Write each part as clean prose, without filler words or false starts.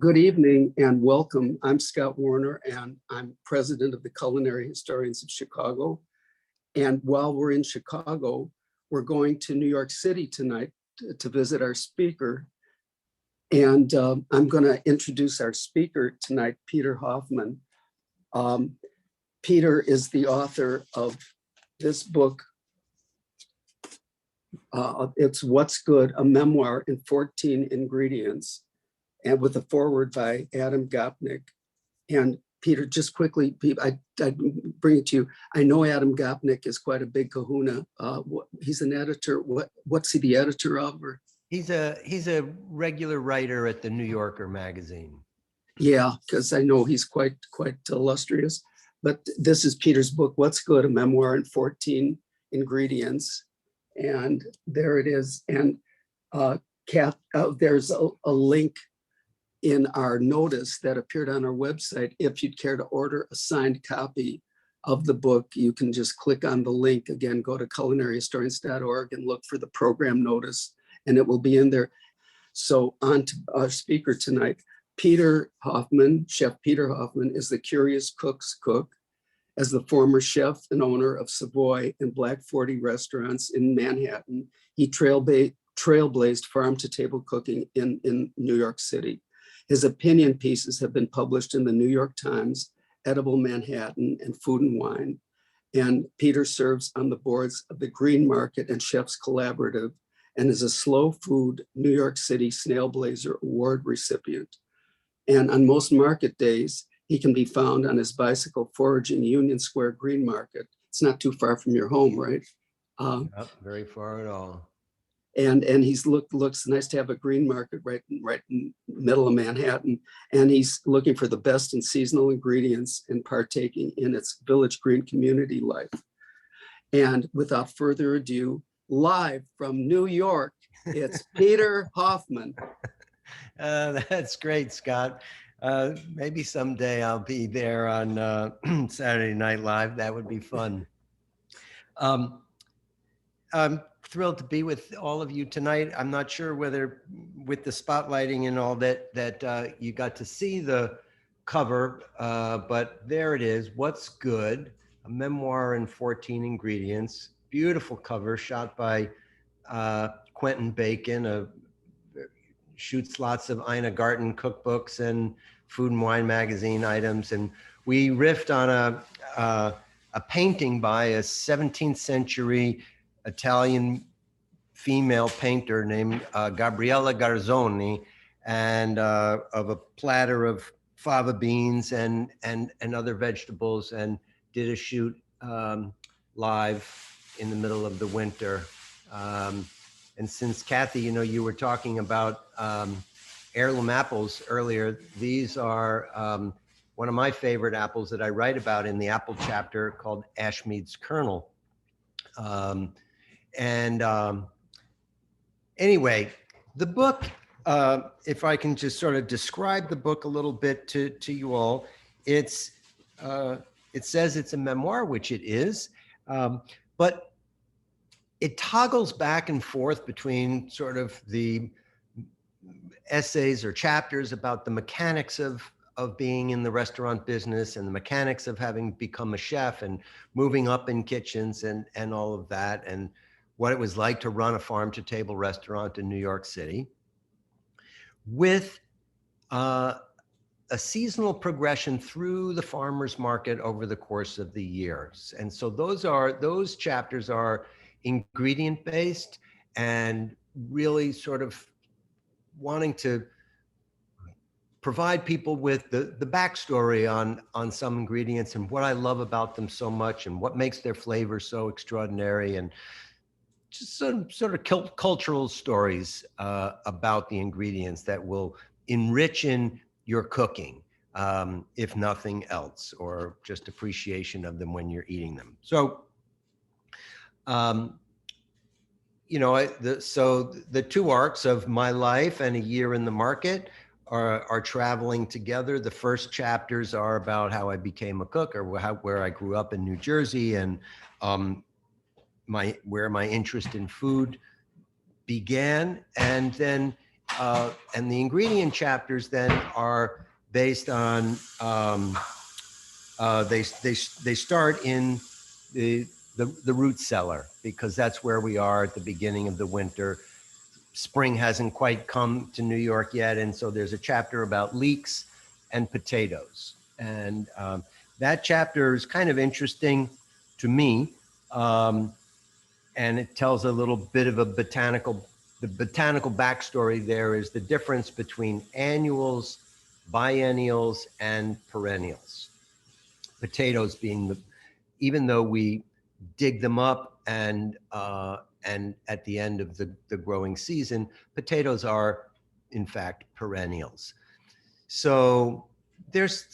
Good evening and welcome. I'm Scott Warner and I'm president of the Culinary Historians of Chicago. And while we're in Chicago, we're going to New York City tonight to visit our speaker. And I'm going to introduce our speaker tonight, Peter Hoffman. Peter is the author of this book. It's What's Good, a Memoir in 14 Ingredients, and with a foreword by Adam Gopnik. And Peter, just quickly, I bring it to you. I know Adam Gopnik is quite a big kahuna. He's an editor. What's he the editor of? Or? He's a regular writer at the New Yorker magazine. Yeah, because I know he's quite illustrious. But this is Peter's book, What's Good, a Memoir in 14 Ingredients. And there it is. And there's a link in our notice that appeared on our website. If you'd care to order a signed copy of the book, you can just click on the link. Again, go to culinaryhistorians.org and look for the program notice, and it will be in there. So on to our speaker tonight, Peter Hoffman. Chef Peter Hoffman is the Curious Cook's cook. As the former chef and owner of Savoy and Back Forty restaurants in Manhattan, he trailblazed farm-to-table cooking in New York City. His opinion pieces have been published in the New York Times, Edible Manhattan, and Food and Wine. And Peter serves on the boards of the Green Market and Chefs Collaborative and is a Slow Food New York City Snail Blazer Award recipient. And on most market days, he can be found on his bicycle foraging Union Square Green Market. It's not too far from your home, right? Not very far at all. And he's looks nice to have a green market right in the middle of Manhattan. And he's looking for the best in seasonal ingredients and partaking in its Village Green community life. And without further ado, live from New York, it's Peter Hoffman. That's great, Scott. Maybe someday I'll be there on Saturday Night Live. That would be fun. I'm thrilled to be with all of you tonight. I'm not sure whether with the spotlighting and all that you got to see the cover, but there it is. What's Good, a memoir in 14 ingredients. Beautiful cover shot by Quentin Bacon, shoots lots of Ina Garten cookbooks and Food and Wine magazine items. And we riffed on a painting by a 17th century Italian female painter named Gabriella Garzoni, and of a platter of fava beans and other vegetables, and did a shoot live in the middle of the winter. And since Kathy, you were talking about heirloom apples earlier, these are one of my favorite apples that I write about in the apple chapter called Ashmead's Kernel. Anyway, the book, if I can just sort of describe the book a little bit to you all, it says it's a memoir, which it is, but it toggles back and forth between sort of the essays or chapters about the mechanics of being in the restaurant business and the mechanics of having become a chef and moving up in kitchens and all of that, and what it was like to run a farm-to-table restaurant in New York City, with a seasonal progression through the farmer's market over the course of the years. And so those chapters are ingredient-based and really sort of wanting to provide people with the backstory on some ingredients and what I love about them so much and what makes their flavor so extraordinary, and just some sort of cultural stories about the ingredients that will enrich in your cooking, if nothing else, or just appreciation of them when you're eating them. So, the two arcs of my life and a year in the market are traveling together. The first chapters are about how I became a cook, or where I grew up in New Jersey, and where my interest in food began. And then and the ingredient chapters then are based on, they start in the root cellar, because that's where we are at the beginning of the winter. Spring hasn't quite come to New York yet, and so there's a chapter about leeks and potatoes. And that chapter is kind of interesting to me, and it tells a little bit of the botanical backstory. There is the difference between annuals, biennials, and perennials. Potatoes being even though we dig them up and at the end of the growing season, potatoes are in fact perennials. So there's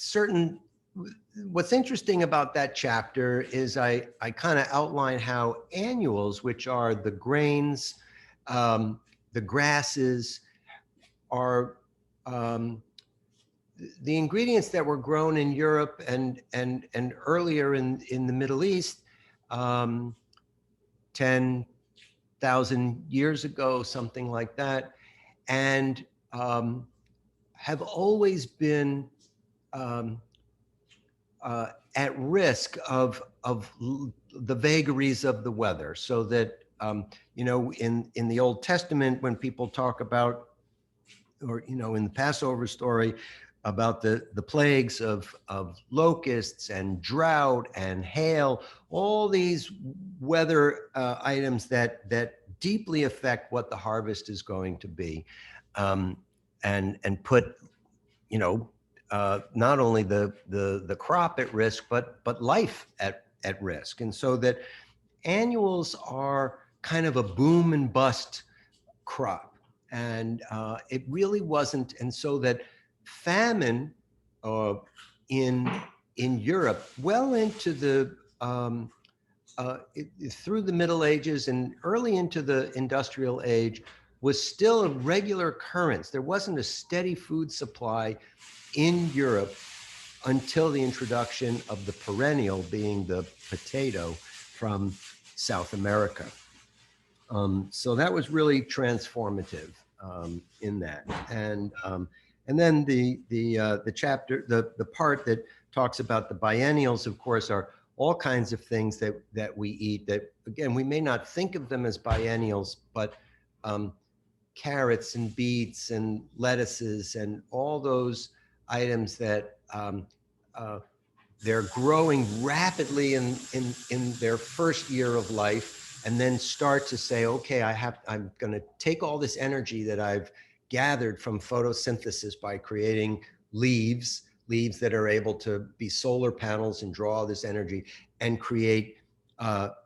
what's interesting about that chapter is I kind of outline how annuals, which are the grains, the grasses, are the ingredients that were grown in Europe and earlier in the Middle East, 10,000 years ago, something like that, and have always been at risk of the vagaries of the weather. So that you know, in the Old Testament, when people talk about, or you know, in the Passover story, about the plagues of locusts and drought and hail, all these weather items that deeply affect what the harvest is going to be, and put, you know, not only the crop at risk, but life at risk. And so that annuals are kind of a boom and bust crop, and it really wasn't. And so that famine in Europe well into the through the Middle Ages and early into the industrial age was still a regular occurrence. There wasn't a steady food supply in Europe until the introduction of the perennial, being the potato from South America. So that was really transformative in that. And then the chapter, the part that talks about the biennials, of course, are all kinds of things that we eat that, again, we may not think of them as biennials, but carrots and beets and lettuces and all those items that they're growing rapidly in their first year of life, and then start to say, okay, I'm going to take all this energy that I've gathered from photosynthesis by creating leaves that are able to be solar panels and draw all this energy and create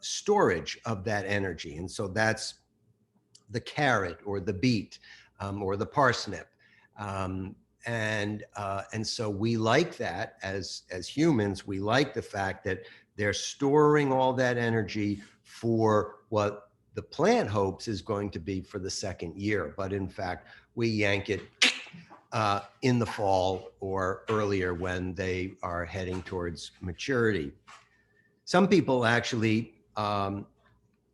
storage of that energy. And so that's the carrot or the beet or the parsnip. And so we like that as humans. We like the fact that they're storing all that energy for what the plant hopes is going to be for the second year. But in fact, we yank it in the fall or earlier when they are heading towards maturity. Some people actually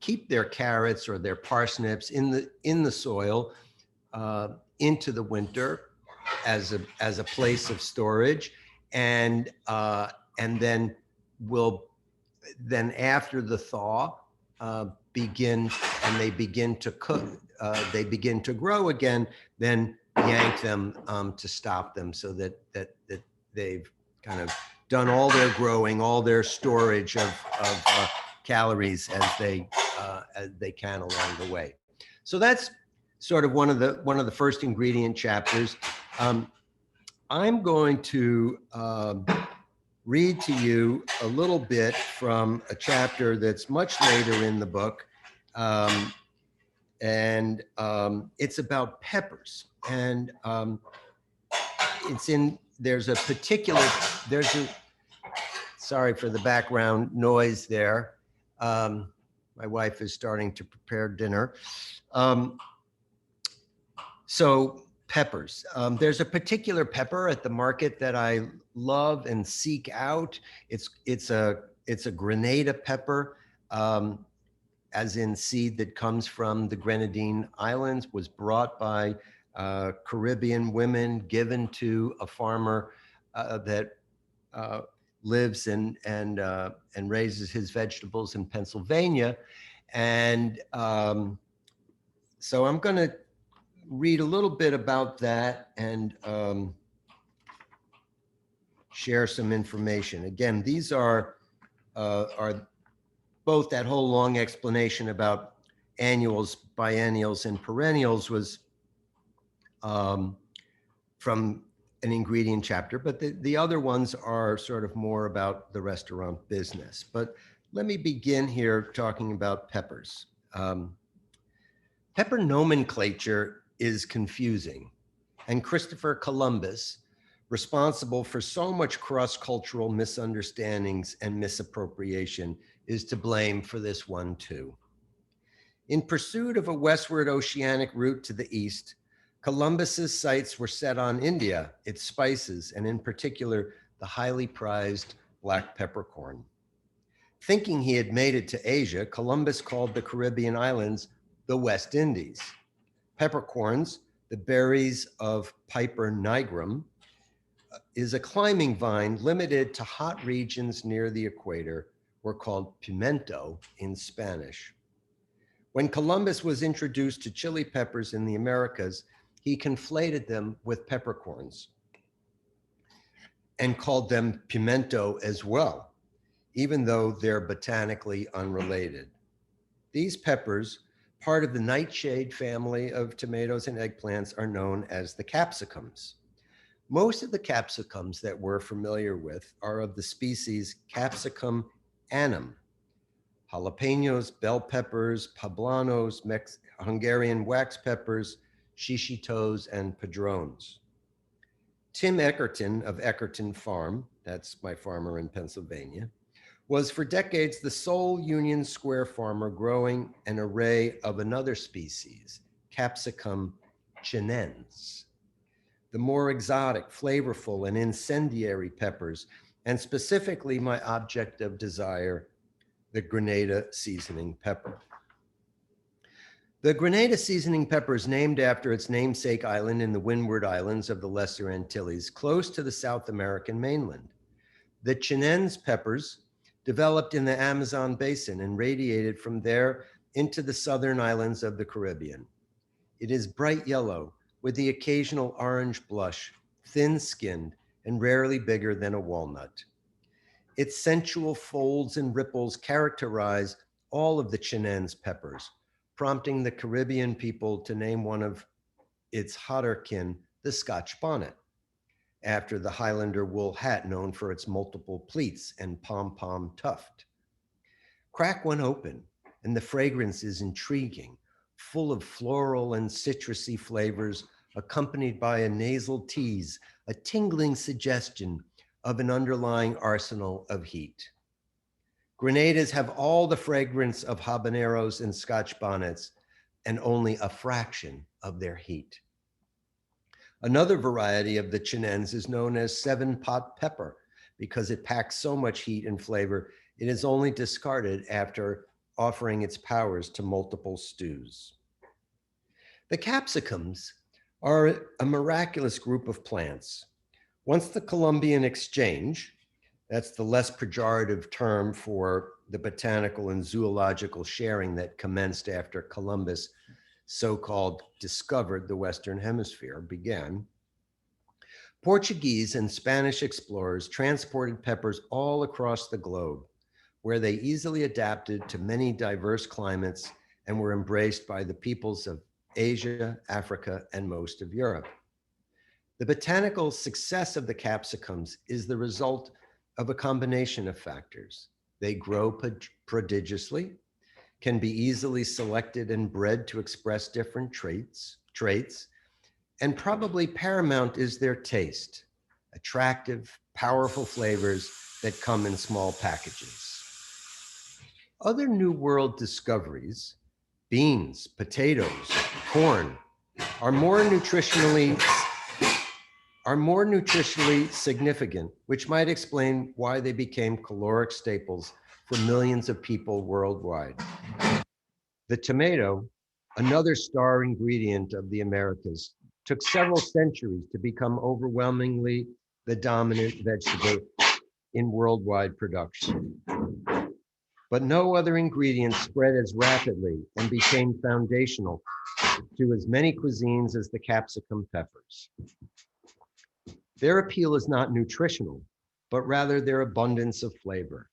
keep their carrots or their parsnips in the soil into the winter as a place of storage, and then after the thaw begin, and they begin to cook, they begin to grow again, then yank them to stop them, so that they've kind of done all their growing, all their storage of calories as they can along the way. So that's sort of one of the first ingredient chapters. I'm going to read to you a little bit from a chapter that's much later in the book, and it's about peppers. And sorry for the background noise there. My wife is starting to prepare dinner. So peppers. There's a particular pepper at the market that I love and seek out. It's a Grenada pepper, as in seed that comes from the Grenadine Islands, was brought by Caribbean women given to a farmer that lives and raises his vegetables in Pennsylvania. And so I'm going to read a little bit about that and share some information. Again, these are both that whole long explanation about annuals, biennials, and perennials was from an ingredient chapter, but the other ones are sort of more about the restaurant business. But let me begin here talking about peppers. Pepper nomenclature is confusing, and Christopher Columbus, responsible for so much cross-cultural misunderstandings and misappropriation, is to blame for this one too. In pursuit of a westward oceanic route to the east, Columbus's sights were set on India, its spices, and in particular, the highly prized black peppercorn. Thinking he had made it to Asia, Columbus called the Caribbean islands the West Indies. Peppercorns, the berries of Piper nigrum, is a climbing vine limited to hot regions near the equator, were called pimento in Spanish. When Columbus was introduced to chili peppers in the Americas, he conflated them with peppercorns and called them pimento as well, even though they're botanically unrelated. These peppers, part of the nightshade family of tomatoes and eggplants, are known as the capsicums. Most of the capsicums that we're familiar with are of the species Capsicum annum. Jalapenos, bell peppers, poblanos, Hungarian wax peppers, shishitos, and padrones. Tim Eckerton of Eckerton Farm, that's my farmer in Pennsylvania, was for decades the sole Union Square farmer growing an array of another species, Capsicum chinense. The more exotic, flavorful, and incendiary peppers, and specifically my object of desire, the Grenada seasoning pepper. The Grenada seasoning pepper is named after its namesake island in the Windward Islands of the Lesser Antilles, close to the South American mainland. The chinense peppers developed in the Amazon basin and radiated from there into the southern islands of the Caribbean. It is bright yellow with the occasional orange blush, thin-skinned, and rarely bigger than a walnut. Its sensual folds and ripples characterize all of the chinense peppers, prompting the Caribbean people to name one of its hotter kin the Scotch bonnet, after the Highlander wool hat known for its multiple pleats and pom-pom tuft. Crack one open, and the fragrance is intriguing, full of floral and citrusy flavors, accompanied by a nasal tease, a tingling suggestion of an underlying arsenal of heat. Grenadas have all the fragrance of habaneros and Scotch bonnets, and only a fraction of their heat. Another variety of the chinense is known as seven-pot pepper because it packs so much heat and flavor, it is only discarded after offering its powers to multiple stews. The capsicums are a miraculous group of plants. Once the Columbian Exchange, that's the less pejorative term for the botanical and zoological sharing that commenced after Columbus so-called discovered the Western Hemisphere, began, Portuguese and Spanish explorers transported peppers all across the globe, where they easily adapted to many diverse climates and were embraced by the peoples of Asia, Africa, and most of Europe. The botanical success of the capsicums is the result of a combination of factors. They grow prodigiously, can be easily selected and bred to express different traits, and probably paramount is their taste, attractive, powerful flavors that come in small packages. Other New World discoveries, beans, potatoes, corn, are more nutritionally significant, which might explain why they became caloric staples for millions of people worldwide. The tomato, another star ingredient of the Americas, took several centuries to become overwhelmingly the dominant vegetable in worldwide production. But no other ingredient spread as rapidly and became foundational to as many cuisines as the capsicum peppers. Their appeal is not nutritional, but rather their abundance of flavor.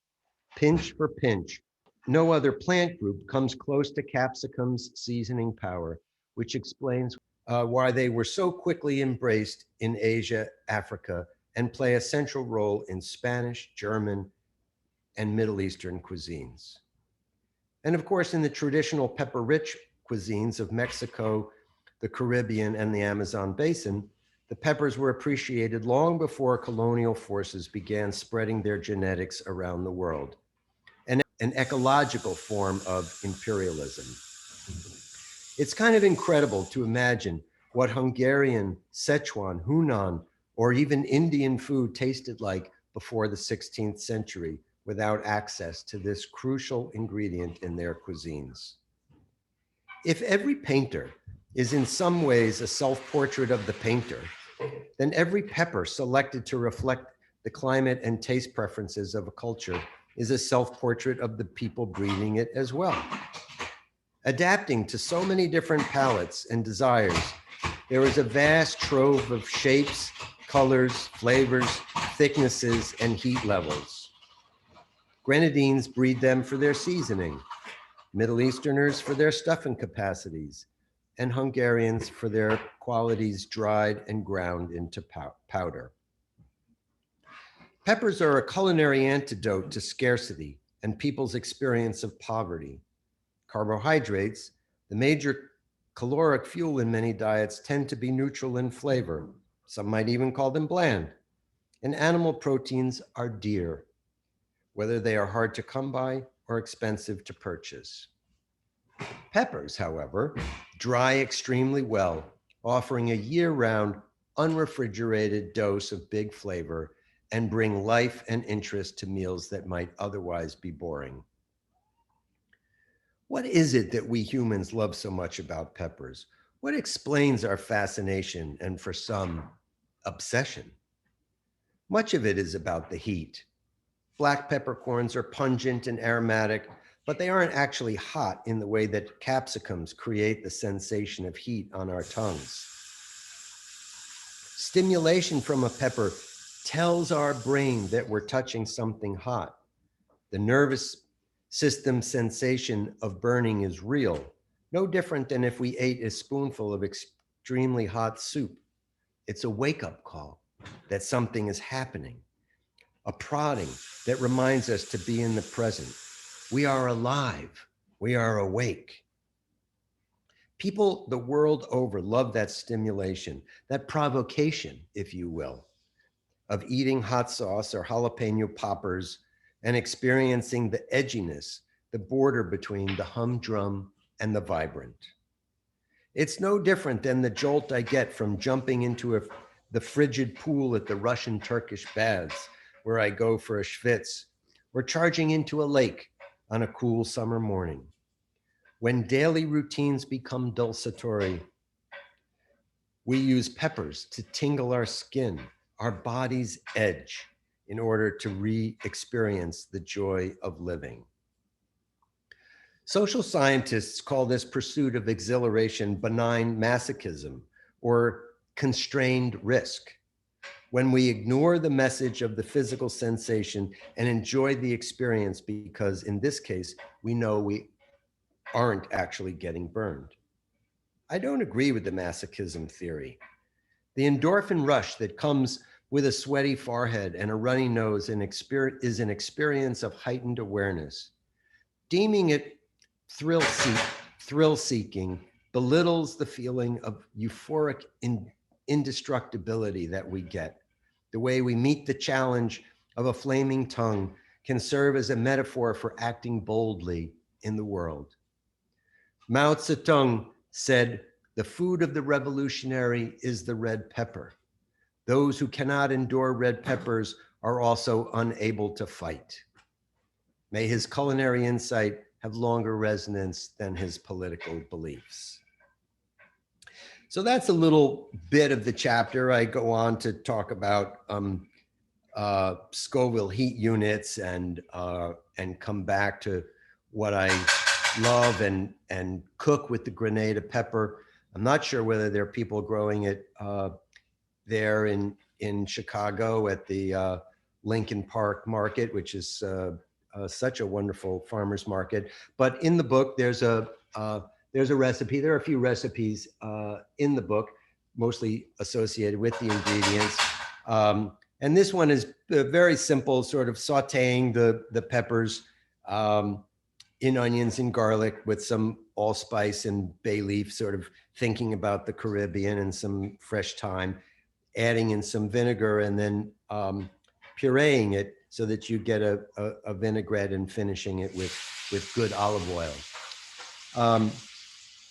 Pinch for pinch, no other plant group comes close to capsicum's seasoning power, which explains why they were so quickly embraced in Asia, Africa, and play a central role in Spanish, German, and Middle Eastern cuisines. And of course, in the traditional pepper-rich cuisines of Mexico, the Caribbean, and the Amazon basin, the peppers were appreciated long before colonial forces began spreading their genetics around the world, an ecological form of imperialism. It's kind of incredible to imagine what Hungarian, Sichuan, Hunan, or even Indian food tasted like before the 16th century without access to this crucial ingredient in their cuisines. If every painter is in some ways a self-portrait of the painter, then every pepper selected to reflect the climate and taste preferences of a culture is a self-portrait of the people breeding it as well. Adapting to so many different palates and desires, there is a vast trove of shapes, colors, flavors, thicknesses, and heat levels. Grenadines breed them for their seasoning, Middle Easterners for their stuffing capacities, and Hungarians for their qualities dried and ground into powder. Peppers are a culinary antidote to scarcity and people's experience of poverty. Carbohydrates, the major caloric fuel in many diets, tend to be neutral in flavor. Some might even call them bland. And animal proteins are dear, whether they are hard to come by or expensive to purchase. Peppers, however, dry extremely well, offering a year-round, unrefrigerated dose of big flavor and bring life and interest to meals that might otherwise be boring. What is it that we humans love so much about peppers? What explains our fascination and, for some, obsession? Much of it is about the heat. Black peppercorns are pungent and aromatic, but they aren't actually hot in the way that capsicums create the sensation of heat on our tongues. Stimulation from a pepper tells our brain that we're touching something hot. The nervous system sensation of burning is real, no different than if we ate a spoonful of extremely hot soup. It's a wake-up call that something is happening, a prodding that reminds us to be in the present. We are alive. We are awake. People the world over love that stimulation, that provocation, if you will, of eating hot sauce or jalapeno poppers and experiencing the edginess, the border between the humdrum and the vibrant. It's no different than the jolt I get from jumping into the frigid pool at the Russian Turkish baths, where I go for a schwitz, or charging into a lake on a cool summer morning. When daily routines become dulcetory, we use peppers to tingle our skin, our body's edge, in order to re-experience the joy of living. Social scientists call this pursuit of exhilaration benign masochism, or constrained risk. When we ignore the message of the physical sensation and enjoy the experience because, in this case, we know we aren't actually getting burned. I don't agree with the masochism theory. The endorphin rush that comes with a sweaty forehead and a runny nose is an experience of heightened awareness. Deeming it thrill-seeking belittles the feeling of euphoric indestructibility that we get. The way we meet the challenge of a flaming tongue can serve as a metaphor for acting boldly in the world. Mao Zedong said, "The food of the revolutionary is the red pepper. Those who cannot endure red peppers are also unable to fight." May his culinary insight have longer resonance than his political beliefs. So that's a little bit of the chapter. I go on to talk about Scoville heat units and come back to what I love and cook with the Grenada pepper. I'm not sure whether there are people growing it there in Chicago at the Lincoln Park Market, which is such a wonderful farmer's market. But in the book, there's a recipe. There are a few recipes in the book, mostly associated with the ingredients. And this one is very simple, sort of sauteing the peppers in onions and garlic with some allspice and bay leaf, sort of thinking about the Caribbean, and some fresh thyme, adding in some vinegar, and then pureeing it so that you get a vinaigrette, and finishing it with good olive oil.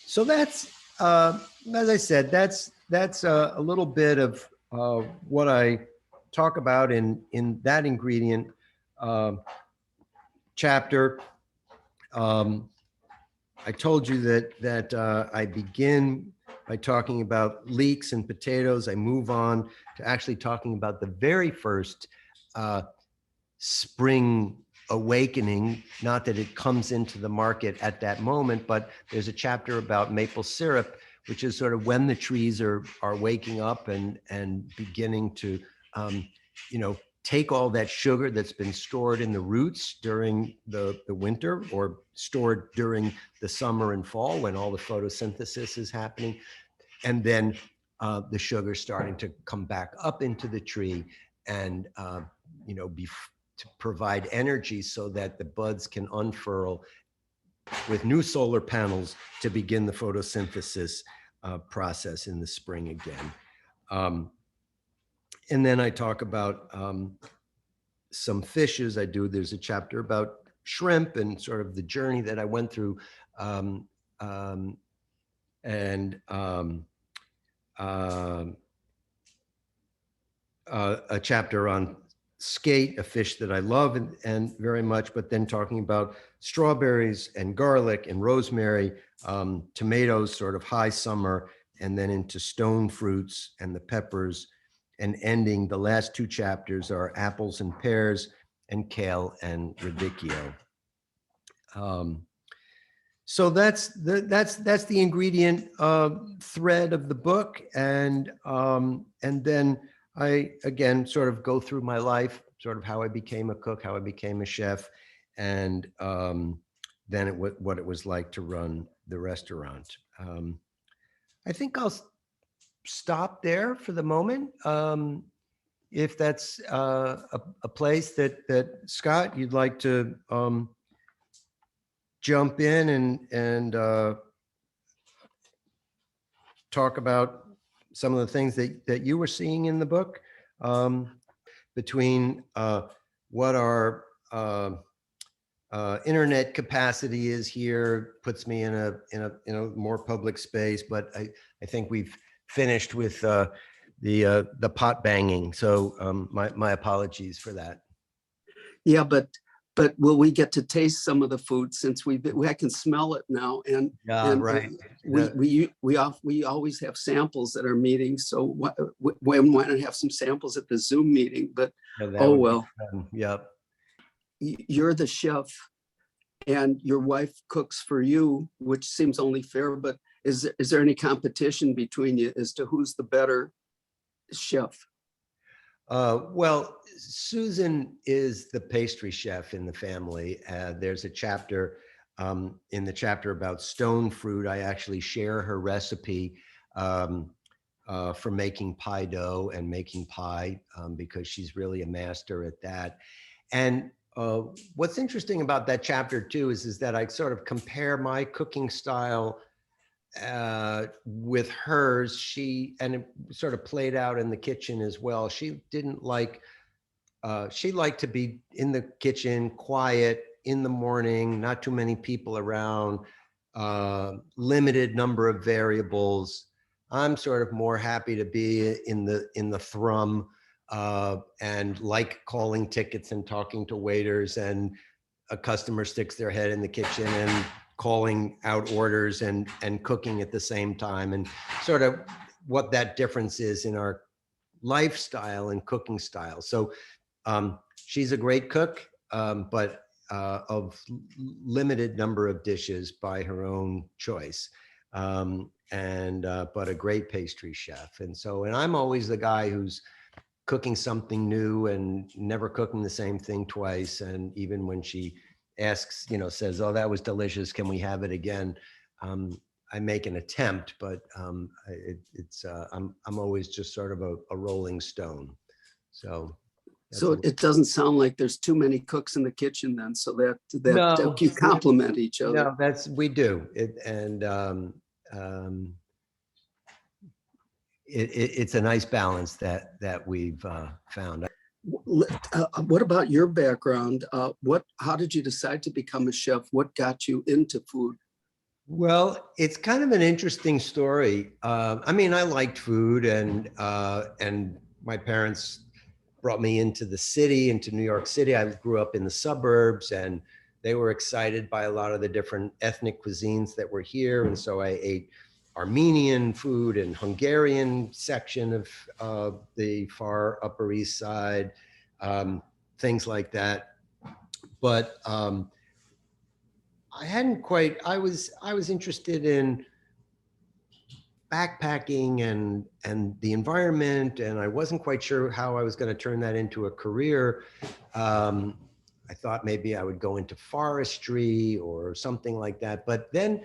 So that's, as I said, that's a little bit of what I talk about in that ingredient chapter. I told you that I begin by talking about leeks and potatoes. I move on to actually talking about the very first spring awakening. Not that it comes into the market at that moment, but there's a chapter about maple syrup, which is sort of when the trees are waking up and beginning to, take all that sugar that's been stored in the roots during the winter, or stored during the summer and fall when all the photosynthesis is happening. And then the sugar starting to come back up into the tree and, to provide energy so that the buds can unfurl with new solar panels to begin the photosynthesis process in the spring again. And then I talk about some fishes. There's a chapter about shrimp and sort of the journey that I went through, and a chapter on skate, a fish that I love and very much, but then talking about strawberries and garlic and rosemary, tomatoes, sort of high summer, and then into stone fruits and the peppers, and ending the last two chapters are apples and pears and kale and radicchio. So that's the ingredient thread of the book, and then I again sort of go through my life, sort of how I became a cook, how I became a chef, and then what it was like to run the restaurant. I think I'll stop there for the moment. If that's a place that Scott, you'd like to jump in and talk about some of the things that you were seeing in the book, between what our internet capacity is here, puts me in a more public space, but I think we've finished with the pot banging. So my apologies for that. Yeah, but will we get to taste some of the food, since I can smell it now, and Right. we always have samples at our meetings, so why not have some samples at the Zoom meeting? But oh well. Yep. You're the chef and your wife cooks for you, which seems only fair, but is there any competition between you as to who's the better chef? Well, Susan is the pastry chef in the family. There's a chapter in the chapter about stone fruit. I actually share her recipe for making pie dough and making pie, because she's really a master at that. And what's interesting about that chapter too is that I sort of compare my cooking style with hers. And it sort of played out in the kitchen as well. She didn't like, she liked to be in the kitchen, quiet, in the morning, not too many people around, limited number of variables. I'm sort of more happy to be in the thrum, and like calling tickets and talking to waiters, and a customer sticks their head in the kitchen and calling out orders and cooking at the same time, and sort of what that difference is in our lifestyle and cooking style. So she's a great cook, but of limited number of dishes by her own choice. But a great pastry chef. And I'm always the guy who's cooking something new and never cooking the same thing twice. And even when she asks, says, "Oh, that was delicious, can we have it again?" I make an attempt, but I'm always just sort of a rolling stone. So it doesn't sound like there's too many cooks in the kitchen then, so that No, you complement each other. no, we do it, and it's a nice balance that we've found. What about your background? How did you decide to become a chef? What got you into food? Well, it's kind of an interesting story. I mean, I liked food, and my parents brought me into the city, into New York City. I grew up in the suburbs, and they were excited by a lot of the different ethnic cuisines that were here. And so I ate Armenian food and Hungarian section of the far Upper East Side, things like that. But I was interested in backpacking and the environment, and I wasn't quite sure how I was going to turn that into a career. I thought maybe I would go into forestry or something like that. But then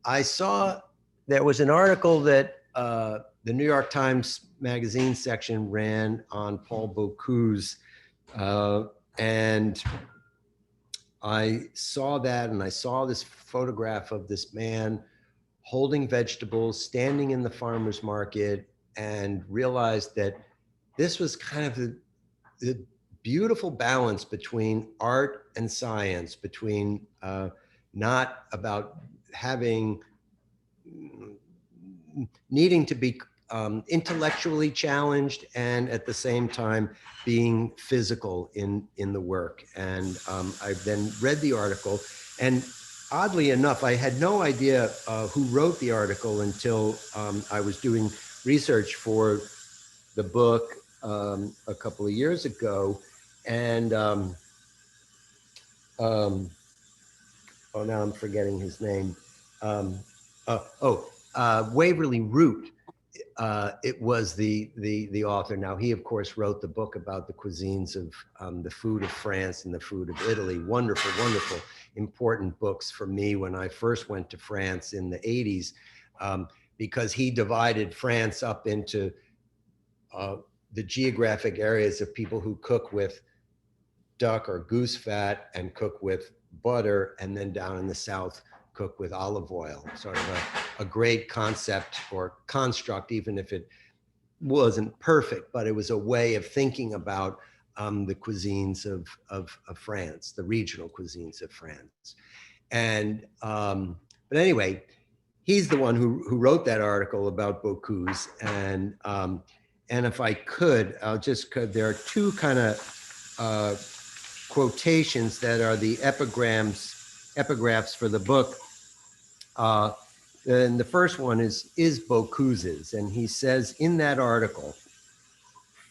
I saw there was an article that the New York Times magazine section ran on Paul Bocuse, and I saw that, and I saw this photograph of this man holding vegetables, standing in the farmer's market, and realized that this was kind of the beautiful balance between art and science, between not about needing to be intellectually challenged, and at the same time being physical in the work. And I then read the article, and oddly enough, I had no idea who wrote the article until I was doing research for the book a couple of years ago. And now I'm forgetting his name. Waverly Root. It was the author. Now, he, of course, wrote the book about the cuisines of the food of France and the food of Italy. Wonderful, wonderful, important books for me when I first went to France in the 80s, because he divided France up into the geographic areas of people who cook with duck or goose fat and cook with butter, and then down in the South, cook with olive oil. Sort of a great concept or construct, even if it wasn't perfect, but it was a way of thinking about the cuisines of France, the regional cuisines of France. And but anyway, he's the one who wrote that article about Bocuse. And if I could, there are two kind of quotations that are the epigraphs for the book. And the first one is Bocuse's, and he says in that article,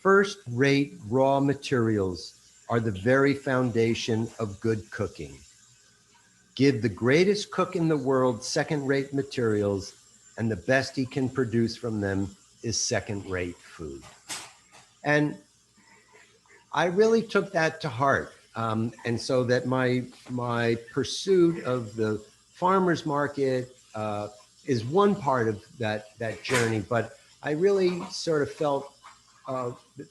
"First-rate raw materials are the very foundation of good cooking. Give the greatest cook in the world second-rate materials, and the best he can produce from them is second-rate food." And I really took that to heart. And so that my pursuit of the farmer's market is one part of that journey, but I really sort of felt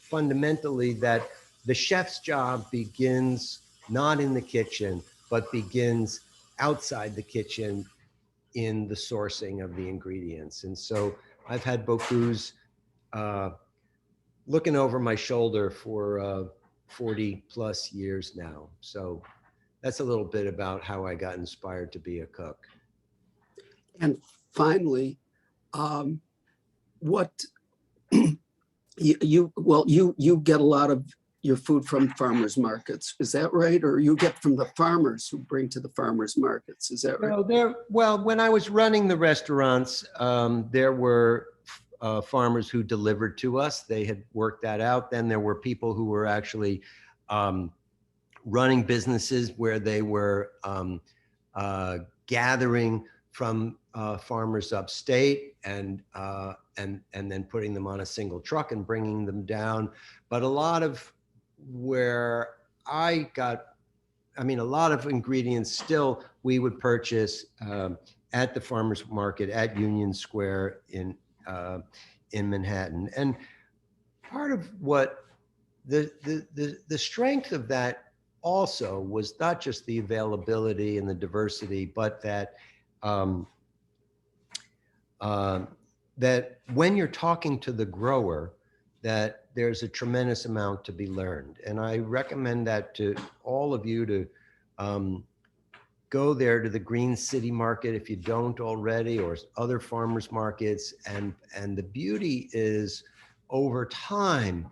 fundamentally that the chef's job begins not in the kitchen, but begins outside the kitchen in the sourcing of the ingredients. And so I've had Bocuse looking over my shoulder for 40 plus years now. So that's a little bit about how I got inspired to be a cook. And finally, what you get a lot of your food from farmers markets. Is that right? Or you get from the farmers who bring to the farmers markets? Is that right? No, well, when I was running the restaurants, there were farmers who delivered to us. They had worked that out. Then there were people who were actually running businesses where they were gathering from farmers upstate and then putting them on a single truck and bringing them down. But a lot of where I got, I mean, a lot of ingredients still we would purchase at the farmers market at Union Square in Manhattan. And part of what the strength of that also was not just the availability and the diversity, but that that when you're talking to the grower, that there's a tremendous amount to be learned. And I recommend that to all of you to go there to the Green City Market if you don't already, or other farmers markets. And the beauty is over time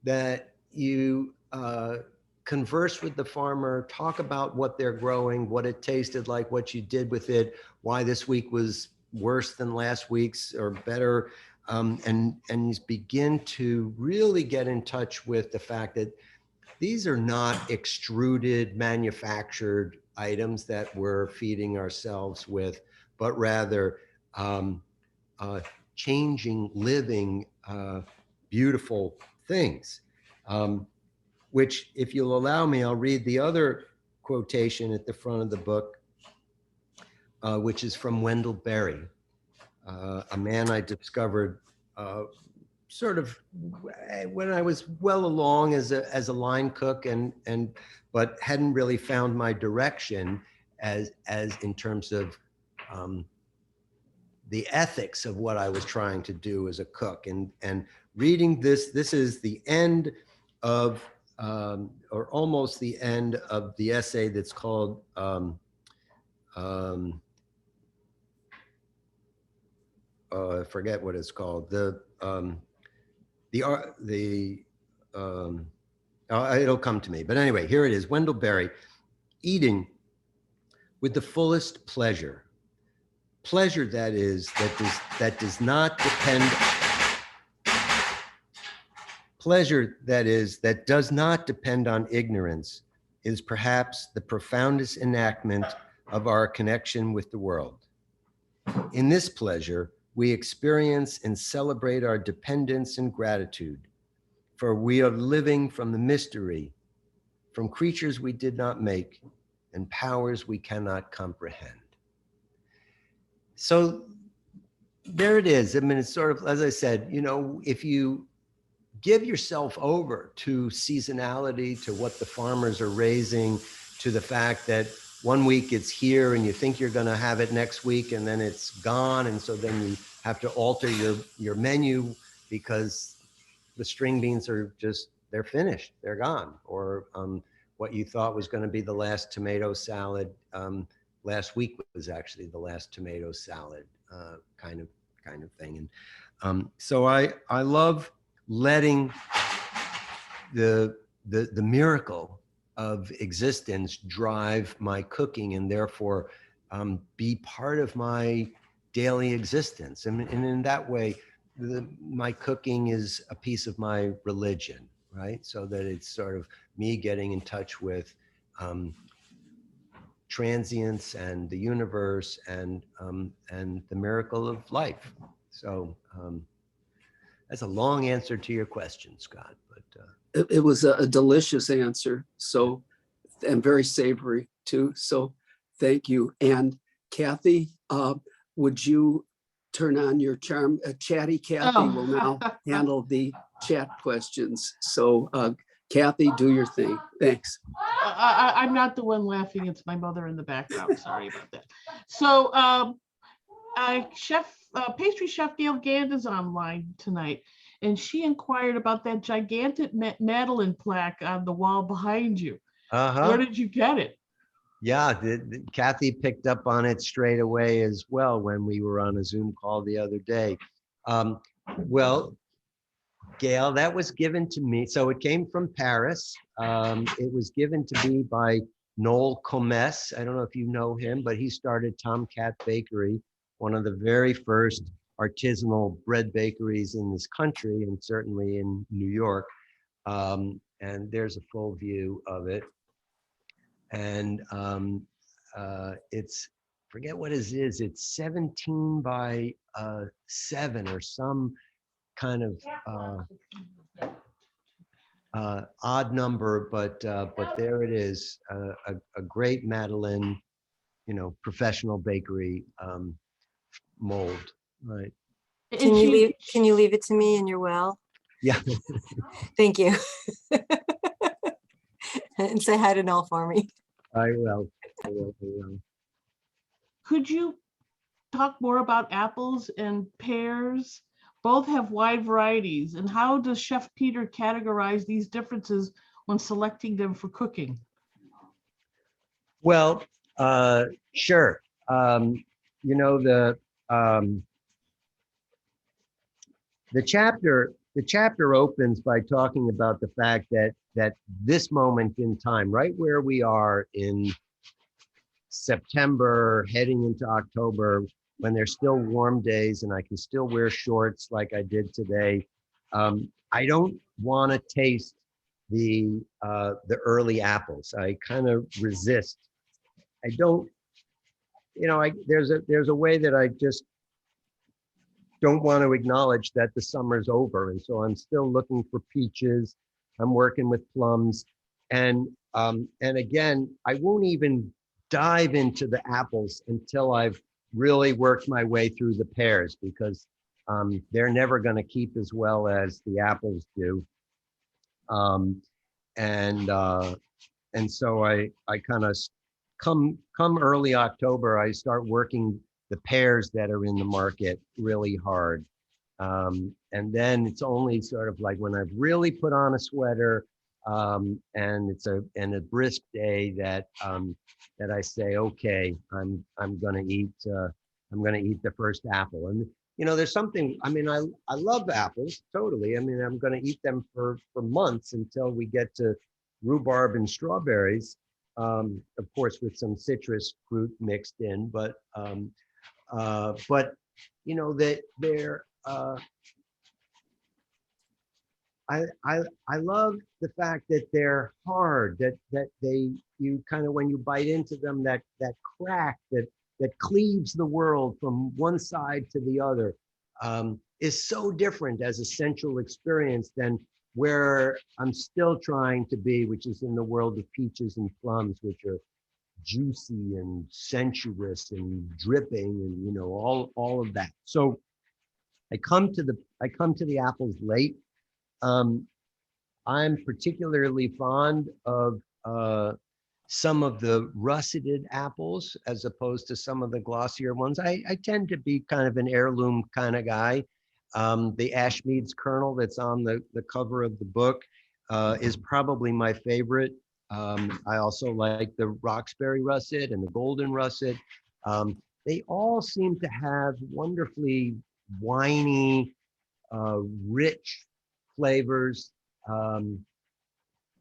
that you converse with the farmer, talk about what they're growing, what it tasted like, what you did with it, why this week was worse than last week's or better. And you begin to really get in touch with the fact that these are not extruded, manufactured items that we're feeding ourselves with, but rather changing, living, beautiful things. Which, if you'll allow me, I'll read the other quotation at the front of the book, which is from Wendell Berry, a man I discovered sort of when I was well along as a line cook, but hadn't really found my direction as in terms of the ethics of what I was trying to do as a cook. And reading this is the end of or almost the end of the essay that's called I forget what it's called. It'll come to me. But anyway, here it is. Wendell Berry, eating with the fullest pleasure. Pleasure that is, that does not depend. Pleasure that is, that does not depend on ignorance, is perhaps the profoundest enactment of our connection with the world. In this pleasure, we experience and celebrate our dependence and gratitude, for we are living from the mystery, from creatures we did not make and powers we cannot comprehend. So there it is. I mean, it's sort of, as I said, you know, if you give yourself over to seasonality, to what the farmers are raising, to the fact that one week it's here and you think you're going to have it next week and then it's gone. And so then you have to alter your menu because the string beans are just, they're finished, they're gone. Or what you thought was going to be the last tomato salad last week was actually the last tomato salad kind of thing. And so I love letting the miracle of existence drive my cooking, and therefore be part of my daily existence. And in that way, my cooking is a piece of my religion, right? So that it's sort of me getting in touch with transience and the universe and the miracle of life. So that's a long answer to your question, Scott, but it was a delicious answer. So, and very savory too. So thank you. And Kathy, would you turn on your charm? Chatty Kathy will now handle the chat questions. So Kathy, do your thing. Thanks. I'm not the one laughing. It's my mother in the background. Sorry about that. So pastry chef Gail Gand is online tonight, and she inquired about that gigantic Madeline plaque on the wall behind you. Where did you get it? Yeah, Kathy picked up on it straight away as well when we were on a Zoom call the other day. Well, Gail, that was given to me. So it came from Paris. It was given to me by Noel Comes. I don't know if you know him, but he started Tomcat Bakery, one of the very first artisanal bread bakeries in this country, and certainly in New York. And there's a full view of it. And it's, forget what it is, it's 17 by 7 or some kind of odd number, but there it is, a great Madeleine, professional bakery mold, right? And she, Can you leave it to me in your well? Yeah. Thank you. And say hi to Noel for me. I will. I will. could you talk more about apples and pears? Both have wide varieties. And how does Chef Peter categorize these differences when selecting them for cooking? Well, sure. The chapter opens by talking about the fact that this moment in time, right where we are in September, heading into October, when there's still warm days and I can still wear shorts like I did today, I don't want to taste the early apples. I kind of resist. I don't, there's a way that I just don't want to acknowledge that the summer's over. And so I'm still looking for peaches. I'm working with plums. And again, I won't even dive into the apples until I've really worked my way through the pears, because they're never going to keep as well as the apples do. And so I kind of come early October, I start working the pears that are in the market really hard. And then it's only sort of like when I've really put on a sweater and it's a brisk day that I say, okay, I'm gonna eat the first apple. And there's something, I mean, I love apples, totally. I mean, I'm gonna eat them for months until we get to rhubarb and strawberries, of course, with some citrus fruit mixed in, but that they're I love the fact that they're hard, that you kind of, when you bite into them, that crack that cleaves the world from one side to the other is so different as a sensual experience than where I'm still trying to be, which is in the world of peaches and plums, which are juicy and sensuous and dripping and all of that. So I come to the apples late. I'm particularly fond of some of the russeted apples as opposed to some of the glossier ones. I tend to be kind of an heirloom kind of guy. The Ashmead's kernel that's on the cover of the book is probably my favorite. I also like the Roxbury russet and the golden russet. They all seem to have wonderfully winey, rich flavors.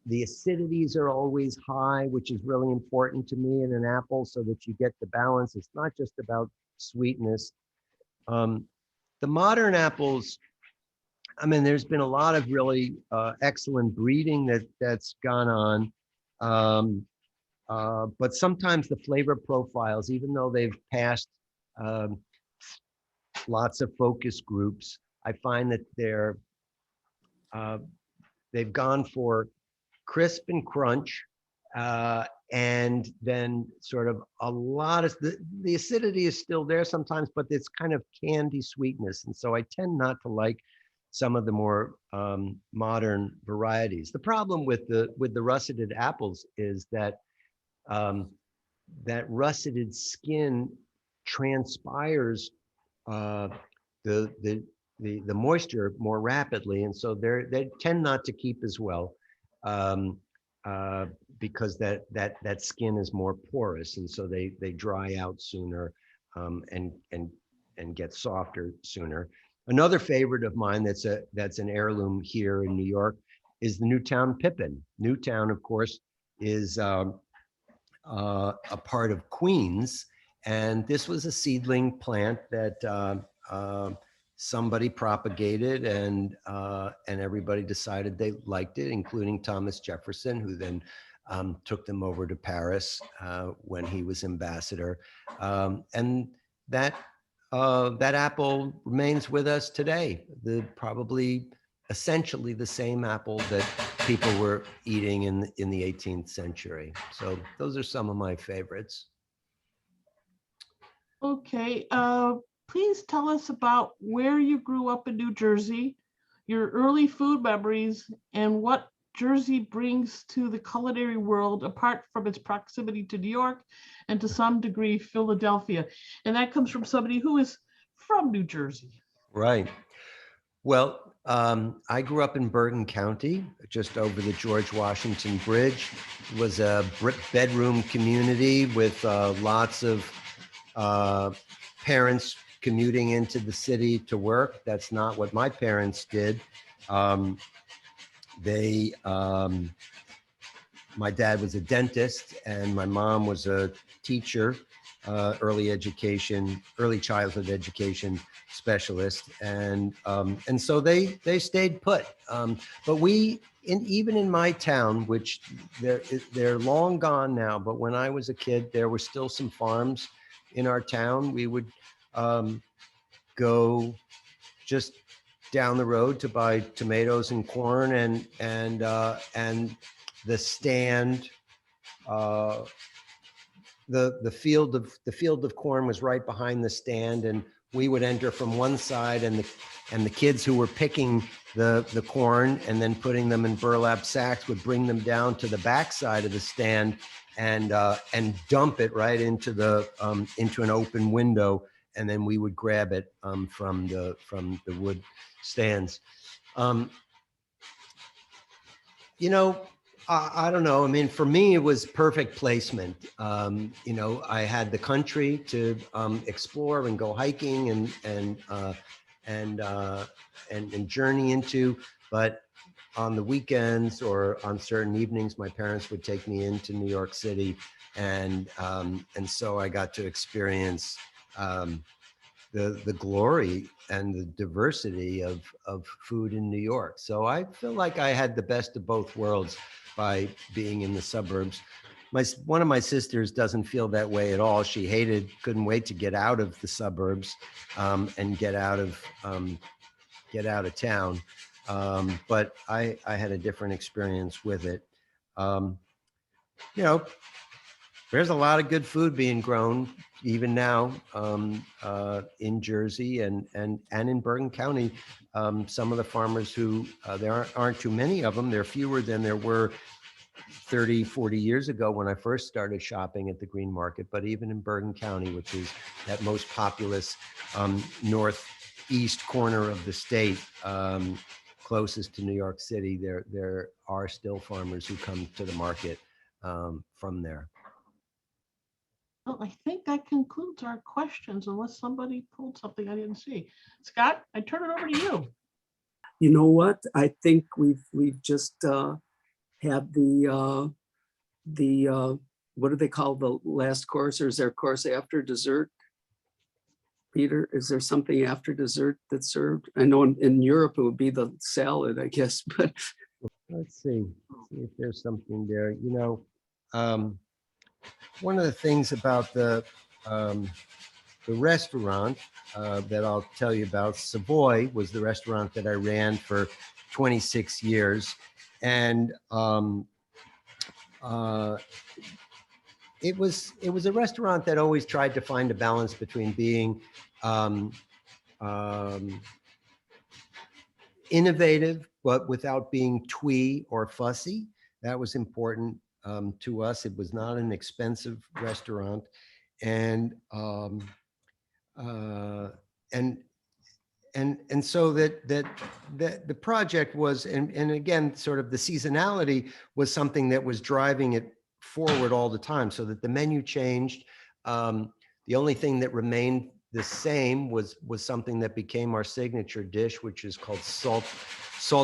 The acidities are always high, which is really important to me in an apple, so that you get the balance. It's not just about sweetness. The modern apples, I mean, there's been a lot of really excellent breeding that's gone on. But sometimes the flavor profiles, even though they've passed lots of focus groups, I find that they've gone for crisp and crunch, and then sort of a lot of the acidity is still there sometimes, but it's kind of candy sweetness. And so I tend not to like some of the more modern varieties. The problem with the russeted apples is that that russeted skin transpires the moisture more rapidly, and so they tend not to keep as well because that skin is more porous, and so they dry out sooner and get softer sooner. Another favorite of mine that's an heirloom here in New York is the Newtown Pippin. Newtown, of course, is a part of Queens, and this was a seedling plant that somebody propagated, and everybody decided they liked it, including Thomas Jefferson, who then took them over to Paris when he was ambassador, and that apple remains with us today. Probably essentially the same apple that people were eating in the 18th century. So those are some of my favorites. Okay, please tell us about where you grew up in New Jersey, your early food memories, and what Jersey brings to the culinary world apart from its proximity to New York and to some degree Philadelphia. And that comes from somebody who is from New Jersey. Right. Well, I grew up in Bergen County, just over the George Washington Bridge. It was a brick bedroom community with lots of parents commuting into the city to work. That's not what my parents did. My dad was a dentist and my mom was a teacher, early childhood education specialist, and so they stayed put. But even in my town, which they're long gone now, but when I was a kid, there were still some farms in our town. We would go just down the road to buy tomatoes and corn, and the stand, the field of corn was right behind the stand, and we would enter from one side, and the kids who were picking the corn and then putting them in burlap sacks would bring them down to the back side of the stand and dump it right into an open window, and then we would grab it from the wood stands. I don't know. I mean, for me, it was perfect placement. I had the country to explore and go hiking and journey into, but on the weekends or on certain evenings, my parents would take me into New York City, and so I got to experience the glory and the diversity of food in New York. So I feel like I had the best of both worlds by being in the suburbs. One of my sisters doesn't feel that way at all. She couldn't wait to get out of the suburbs and get out of town. But I had a different experience with it. There's a lot of good food being grown even now in Jersey and in Bergen County. Some of the farmers who, there aren't too many of them, there are fewer than there were 30, 40 years ago when I first started shopping at the Green Market. But even in Bergen County, which is that most populous northeast corner of the state, closest to New York City, there are still farmers who come to the market from there. Well, I think that concludes our questions, unless somebody pulled something I didn't see. Scott, I turn it over to you. You know what? I think we've just had the what do they call the last course, or is there a course after dessert? Peter, is there something after dessert that's served? I know in Europe it would be the salad, I guess, but Let's see if there's something there. One of the things about the restaurant that I'll tell you about, Savoy, was the restaurant that I ran for 26 years. And it was a restaurant that always tried to find a balance between being innovative, but without being twee or fussy. That was important to us. It was not an expensive restaurant, and so that the project was, and again, sort of the seasonality was something that was driving it forward all the time, so that the menu changed. The only thing that remained the same was something that became our signature dish, which is called salt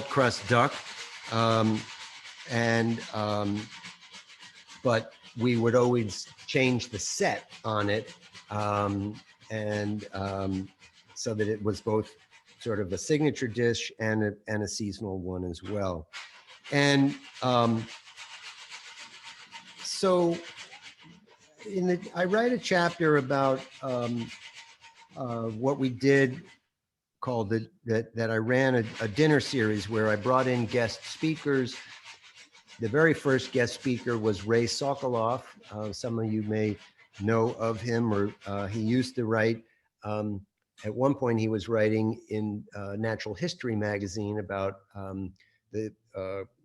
crust duck. But we would always change the set on it, so that it was both sort of a signature dish and a seasonal one as well. And so I write a chapter about what we did called that I ran a dinner series where I brought in guest speakers. The very first guest speaker was Ray Sokolov. Some of you may know of him, or he used to write. At one point, he was writing in Natural History magazine about the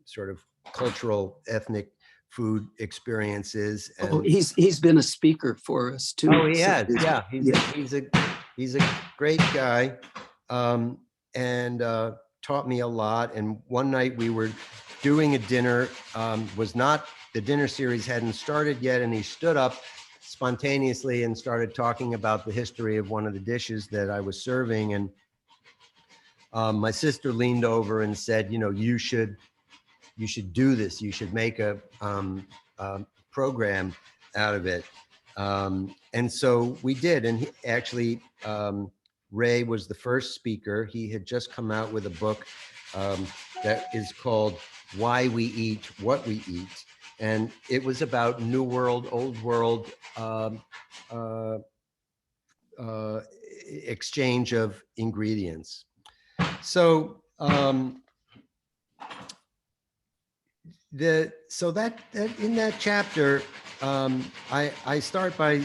sort of cultural, ethnic food experiences. And he's been a speaker for us too. Oh, he has. Yeah, he's a great guy, and taught me a lot. And one night we were doing a dinner, the dinner series hadn't started yet, and he stood up spontaneously and started talking about the history of one of the dishes that I was serving. And my sister leaned over and said, you should do this. You should make a program out of it. And so we did. And Ray was the first speaker. He had just come out with a book that is called Why We Eat What We Eat. And it was about New World, Old World exchange of ingredients. So that in that chapter, I start by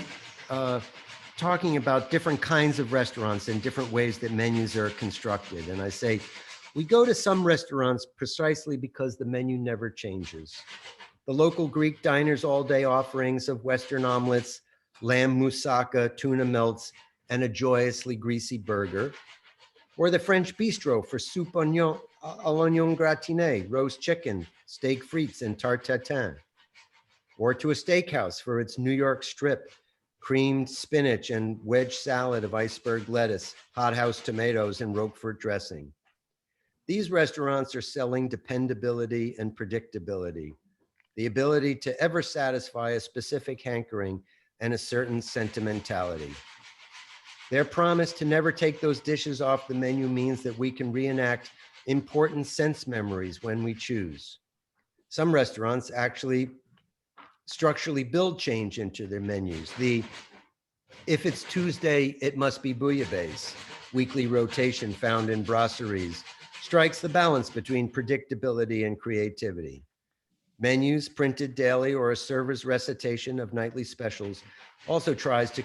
talking about different kinds of restaurants and different ways that menus are constructed. And I say, we go to some restaurants precisely because the menu never changes. The local Greek diner's all-day offerings of Western omelets, lamb moussaka, tuna melts, and a joyously greasy burger. Or the French bistro for soup à l'oignon gratiné, roast chicken, steak frites, and tarte tatin. Or to a steakhouse for its New York strip, creamed spinach and wedge salad of iceberg lettuce, hothouse tomatoes, and Roquefort dressing. These restaurants are selling dependability and predictability, the ability to ever satisfy a specific hankering and a certain sentimentality. Their promise to never take those dishes off the menu means that we can reenact important sense memories when we choose. Some restaurants actually structurally build change into their menus. If it's Tuesday, it must be bouillabaisse, weekly rotation found in brasseries, strikes the balance between predictability and creativity. Menus printed daily or a server's recitation of nightly specials also tries to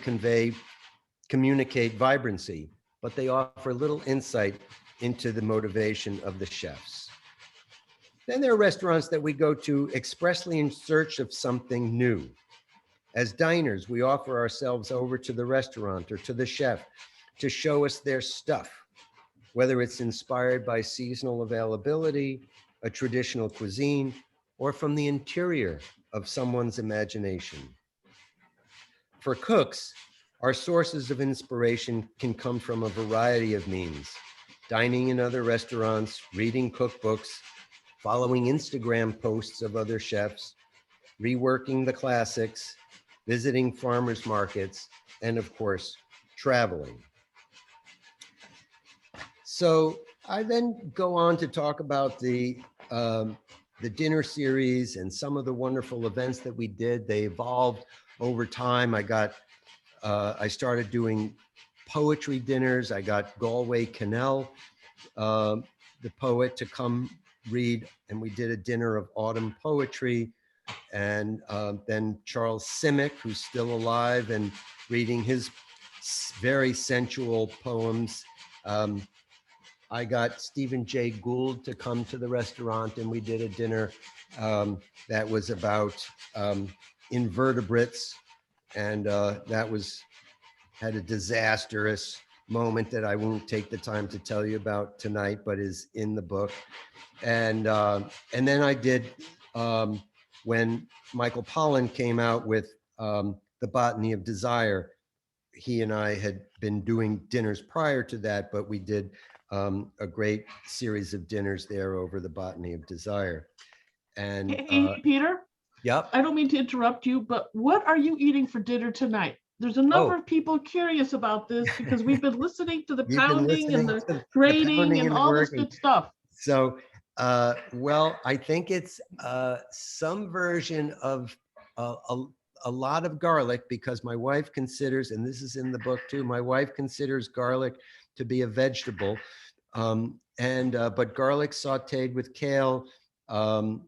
communicate vibrancy, but they offer little insight into the motivation of the chefs. Then there are restaurants that we go to expressly in search of something new. As diners, we offer ourselves over to the restaurant or to the chef to show us their stuff, whether it's inspired by seasonal availability, a traditional cuisine, or from the interior of someone's imagination. For cooks, our sources of inspiration can come from a variety of means: dining in other restaurants, reading cookbooks, following Instagram posts of other chefs, reworking the classics, visiting farmers markets, and of course, traveling. So I then go on to talk about the dinner series and some of the wonderful events that we did. They evolved over time. I started doing poetry dinners. I got Galway Cannell, the poet, to come read, and we did a dinner of autumn poetry. And then Charles Simic, who's still alive and reading his very sensual poems. I got Stephen Jay Gould to come to the restaurant, and we did a dinner that was about invertebrates, and had a disastrous moment that I won't take the time to tell you about tonight, but is in the book. And then I did, when Michael Pollan came out with The Botany of Desire, he and I had been doing dinners prior to that, but we did a great series of dinners there over the Botany of Desire. And Hey, Peter, yep. I don't mean to interrupt you, but what are you eating for dinner tonight? There's a number of people curious about this because we've been listening to the You've been pounding listening and to the the grating pounding and and the all this working. good stuff. So, well, I think it's some version of a lot of garlic, because my wife considers, and this is in the book too, my wife considers garlic to be a vegetable. But garlic sauteed with kale. Oh,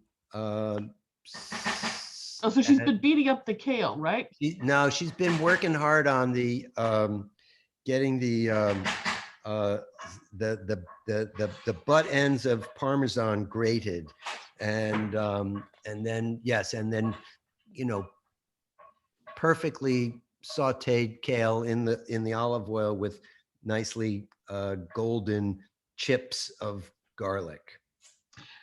so she's been beating up the kale, right? No, she's been working hard on the getting the butt ends of Parmesan grated, and then perfectly sauteed kale in the olive oil with nicely golden chips of garlic.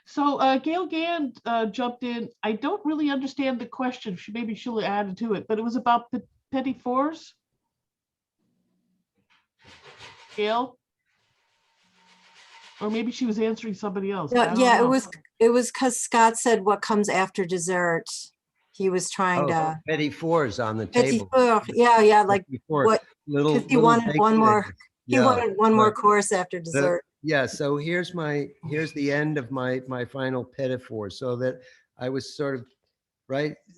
So Gail Gann jumped in. I don't really understand the question. Maybe she'll add to it, but it was about petit fours. Gail? Or maybe she was answering somebody else. Yeah, it was because Scott said what comes after dessert. He was trying to petit fours on the petit table. four. Yeah, like what? Because he wanted one more. He wanted one more course after dessert. Yeah, so here's the end of my final petit four. So that I was sort of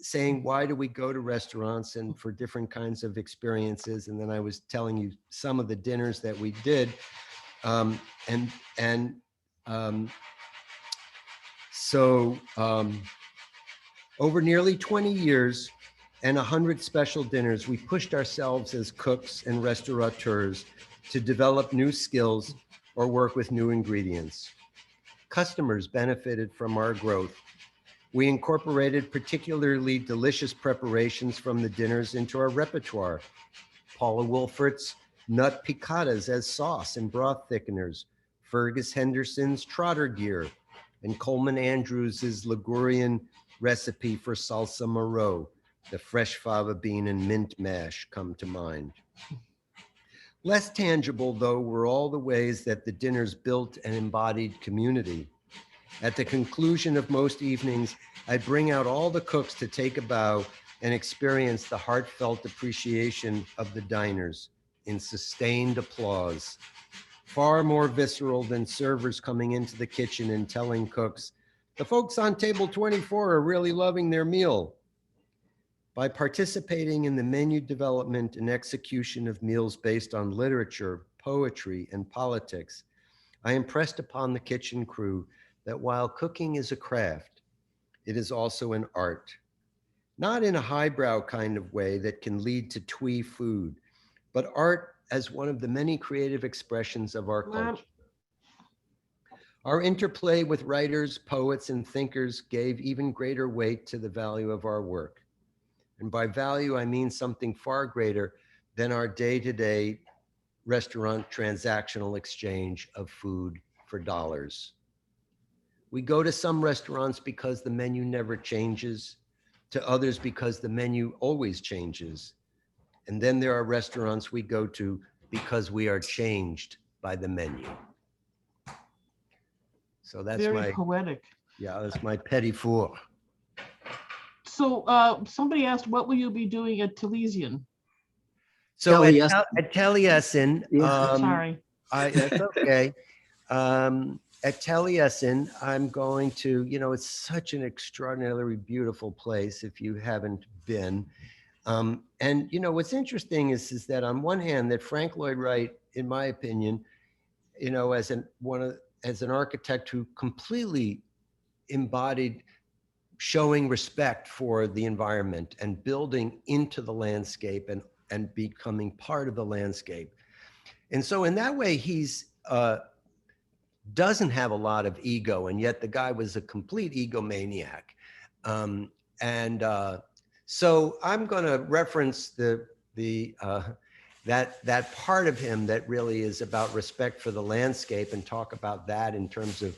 saying, why do we go to restaurants and for different kinds of experiences? And then I was telling you some of the dinners that we did. Over nearly 20 years and 100 special dinners, we pushed ourselves as cooks and restaurateurs to develop new skills or work with new ingredients. Customers benefited from our growth. We incorporated particularly delicious preparations from the dinners into our repertoire. Paula Wolfert's nut picadas as sauce and broth thickeners, Fergus Henderson's trotter gear, and Coleman Andrews's Ligurian recipe for salsa marot, the fresh fava bean and mint mash come to mind. Less tangible, though, were all the ways that the dinners built and embodied community. At the conclusion of most evenings, I'd bring out all the cooks to take a bow and experience the heartfelt appreciation of the diners in sustained applause, far more visceral than servers coming into the kitchen and telling cooks, "The folks on table 24 are really loving their meal." By participating in the menu development and execution of meals based on literature, poetry, and politics, I impressed upon the kitchen crew that while cooking is a craft, it is also an art. Not in a highbrow kind of way that can lead to twee food, but art as one of the many creative expressions of our culture. Our interplay with writers, poets, and thinkers gave even greater weight to the value of our work. And by value, I mean something far greater than our day-to-day restaurant transactional exchange of food for dollars. We go to some restaurants because the menu never changes, to others because the menu always changes. And then there are restaurants we go to because we are changed by the menu. So that's very poetic. Yeah, that's my petit four. So somebody asked, what will you be doing at Talizian? So at Talizian, sorry. That's okay. At Talizian, I'm going to, it's such an extraordinarily beautiful place if you haven't been. And what's interesting is that on one hand, that Frank Lloyd Wright, in my opinion, as an architect who completely embodied showing respect for the environment and building into the landscape and becoming part of the landscape. And so in that way, he's doesn't have a lot of ego, and yet the guy was a complete egomaniac. So I'm going to reference that part of him that really is about respect for the landscape and talk about that in terms of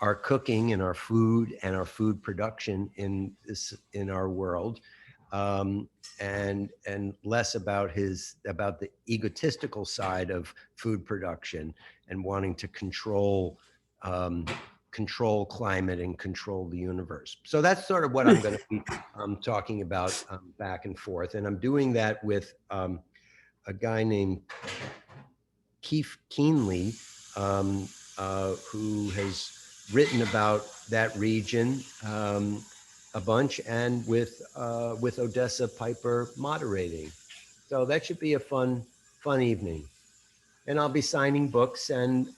our cooking and our food production in our world. and less about the egotistical side of food production and wanting to control climate and control the universe. So that's sort of what I'm going to be talking about back and forth. And I'm doing that with a guy named Keith Keenley, who has written about that region a bunch, and with Odessa Piper moderating. So that should be a fun evening. And I'll be signing books, and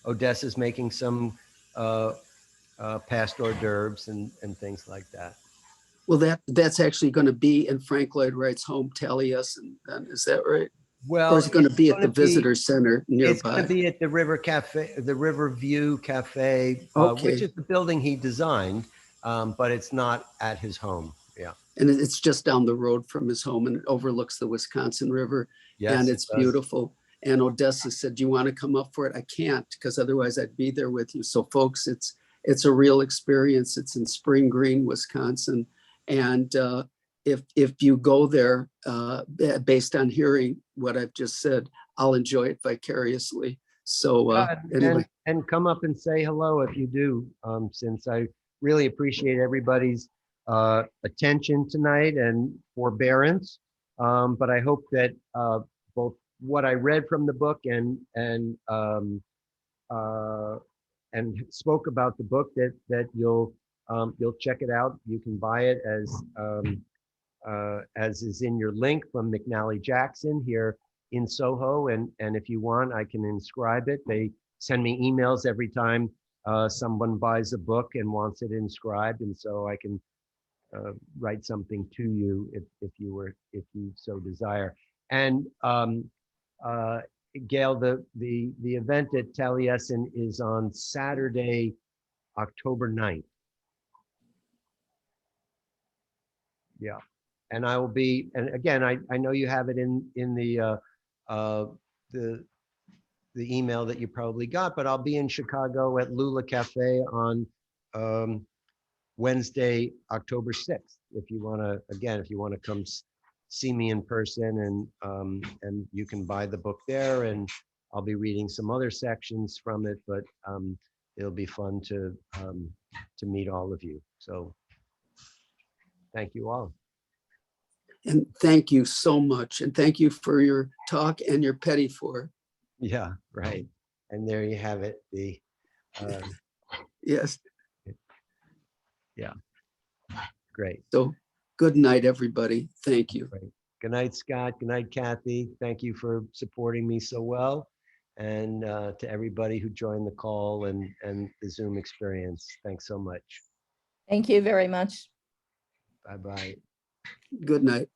Odessa's making some past hors d'oeuvres and things like that. Well, that's actually going to be in Frank Lloyd Wright's home, Talizian. Is that right? Well, or is it going to be at the visitor center nearby? It's going to be at the River Cafe, the River View Cafe, Okay. which is the building he designed, but it's not at his home. Yeah. And it's just down the road from his home, and it overlooks the Wisconsin River. Yes, and it's beautiful. And Odessa said, "Do you want to come up for it?" I can't, because otherwise I'd be there with you. So folks, it's a real experience. It's in Spring Green, Wisconsin. And if you go there, based on hearing what I've just said, I'll enjoy it vicariously. So anyway. And come up and say hello if you do, since I really appreciate everybody's attention tonight and forbearance. But I hope that both what I read from the book and spoke about the book, that you'll check it out. You can buy it as is in your link from McNally Jackson here in Soho. And if you want, I can inscribe it. They send me emails every time someone buys a book and wants it inscribed. And so I can write something to you if you so desire. And Gail, the event at Talizian is on Saturday, October 9th. Yeah. And I will be, and again, I know you have it in the email that you probably got, but I'll be in Chicago at Lula Cafe on Wednesday, October 6th. If you want to come see me in person, and you can buy the book there, and I'll be reading some other sections from it, but it'll be fun to meet all of you. So thank you all. And thank you so much. And thank you for your talk and your petit four. Yeah, right. And there you have it. Yes. Yeah. Great. So good night, everybody. Thank you. Great. Good night, Scott. Good night, Kathy. Thank you for supporting me so well. And to everybody who joined the call and the Zoom experience, thanks so much. Thank you very much. Bye-bye. Good night.